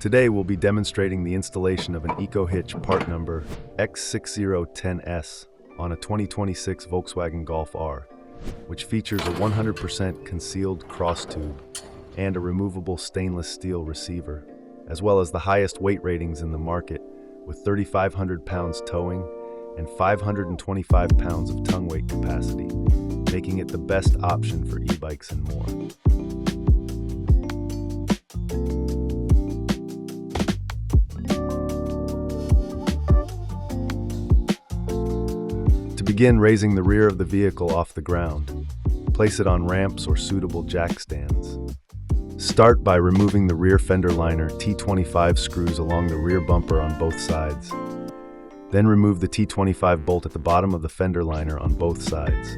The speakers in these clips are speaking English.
Today we'll be demonstrating the installation of an EcoHitch part number X6010S on a 2026 Volkswagen Golf R, which features a 100% concealed cross tube and a removable stainless steel receiver, as well as the highest weight ratings in the market with 3,500 pounds towing and 525 pounds of tongue weight capacity, making it the best option for e-bikes and more. To begin raising the rear of the vehicle off the ground, place it on ramps or suitable jack stands. Start by removing the rear fender liner T25 screws along the rear bumper on both sides. Then remove the T25 bolt at the bottom of the fender liner on both sides.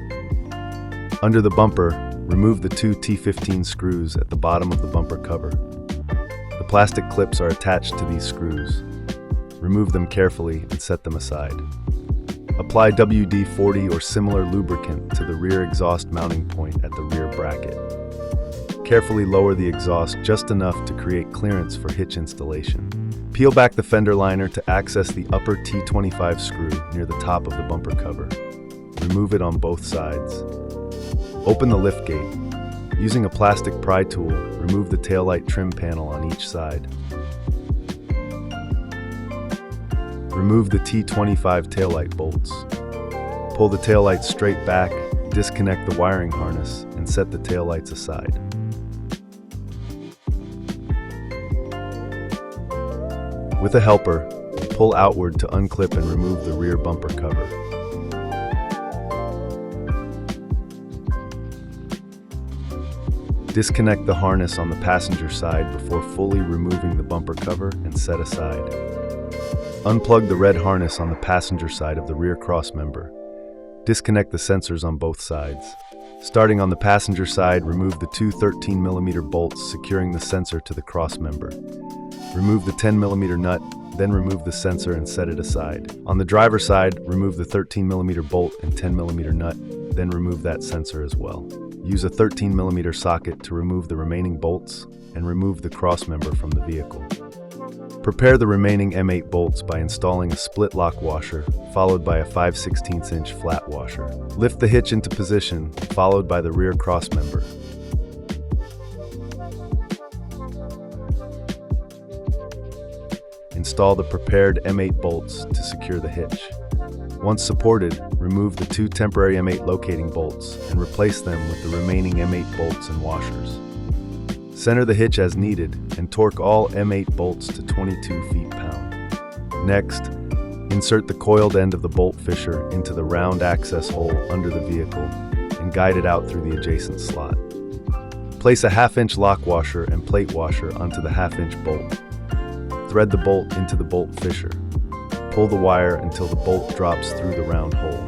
Under the bumper, remove the two T15 screws at the bottom of the bumper cover. The plastic clips are attached to these screws. Remove them carefully and set them aside. Apply WD-40 or similar lubricant to the rear exhaust mounting point at the rear bracket. Carefully lower the exhaust just enough to create clearance for hitch installation. Peel back the fender liner to access the upper T25 screw near the top of the bumper cover. Remove it on both sides. Open the liftgate. Using a plastic pry tool, remove the taillight trim panel on each side. Remove the T25 taillight bolts. Pull the taillights straight back, disconnect the wiring harness, and set the taillights aside. With a helper, pull outward to unclip and remove the rear bumper cover. Disconnect the harness on the passenger side before fully removing the bumper cover and set aside. Unplug the red harness on the passenger side of the rear crossmember. Disconnect the sensors on both sides. Starting on the passenger side, remove the two 13mm bolts securing the sensor to the crossmember. Remove the 10mm nut, then remove the sensor and set it aside. On the driver's side, remove the 13mm bolt and 10mm nut, then remove that sensor as well. Use a 13mm socket to remove the remaining bolts and remove the crossmember from the vehicle. Prepare the remaining M8 bolts by installing a split lock washer, followed by a 5/16 inch flat washer. Lift the hitch into position, followed by the rear crossmember. Install the prepared M8 bolts to secure the hitch. Once supported, remove the two temporary M8 locating bolts and replace them with the remaining M8 bolts and washers. Center the hitch as needed and torque all M8 bolts to 22 feet-pound. Next, insert the coiled end of the bolt fisher into the round access hole under the vehicle and guide it out through the adjacent slot. Place a 1/2 inch lock washer and plate washer onto the 1/2 inch bolt. Thread the bolt into the bolt fisher. Pull the wire until the bolt drops through the round hole.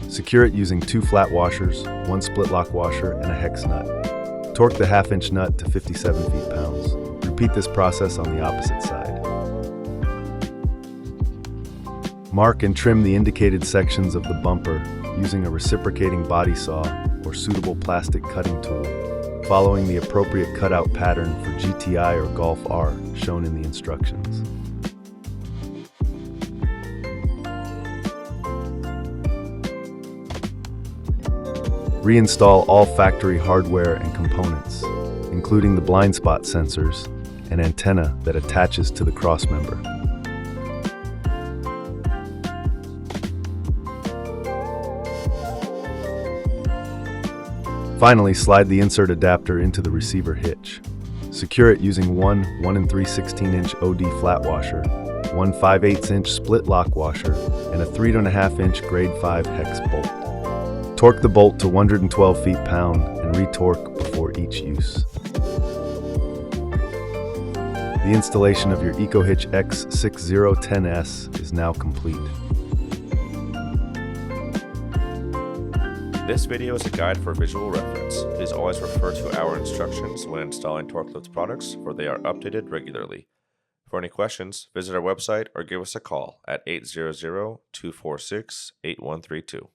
Secure it using two flat washers, one split lock washer, and a hex nut. Torque the 1/2 inch nut to 57 feet-pounds. Repeat this process on the opposite side. Mark and trim the indicated sections of the bumper using a reciprocating body saw or suitable plastic cutting tool, following the appropriate cutout pattern for GTI or Golf R shown in the instructions. Reinstall all factory hardware and components, including the blind spot sensors and antenna that attaches to the crossmember. Finally, slide the insert adapter into the receiver hitch. Secure it using one 1 3/16 inch OD flat washer, one 5/8 inch split lock washer, and a 3.5 inch grade 5 hex bolt. Torque the bolt to 112 feet-pound and retorque before each use. The installation of your EcoHitch X6010S is now complete. This video is a guide for visual reference. Please always refer to our instructions when installing Torklift products, for they are updated regularly. For any questions, visit our website or give us a call at 800-246-8132.